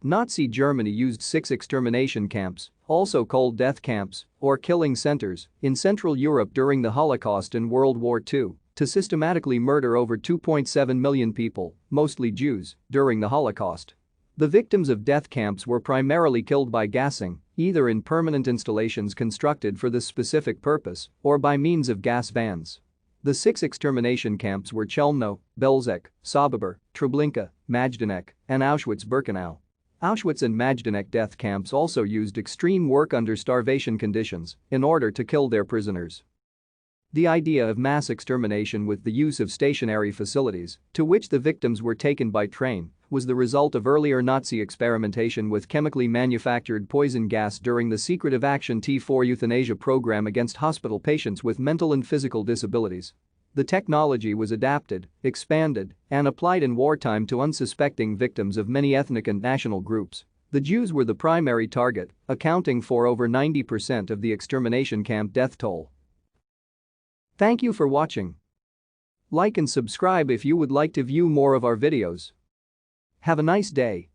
Nazi Germany used 6 extermination camps, also called death camps or killing centers, in Central Europe during the Holocaust and World War II to systematically murder over 2.7 million people, mostly Jews, during the Holocaust. The victims of death camps were primarily killed by gassing, either in permanent installations constructed for this specific purpose or by means of gas vans. The 6 extermination camps were Chelmno, Belzec, Sobibor, Treblinka, Majdanek, and Auschwitz-Birkenau. Auschwitz and Majdanek death camps also used extreme work under starvation conditions in order to kill their prisoners. The idea of mass extermination with the use of stationary facilities, to which the victims were taken by train, was the result of earlier Nazi experimentation with chemically manufactured poison gas during the Secretive Action T4 euthanasia program against hospital patients with mental and physical disabilities. The technology was adapted, expanded, and applied in wartime to unsuspecting victims of many ethnic and national groups. The Jews were the primary target, accounting for over 90% of the extermination camp death toll. Thank you for watching. Like and subscribe if you would like to view more of our videos. Have a nice day.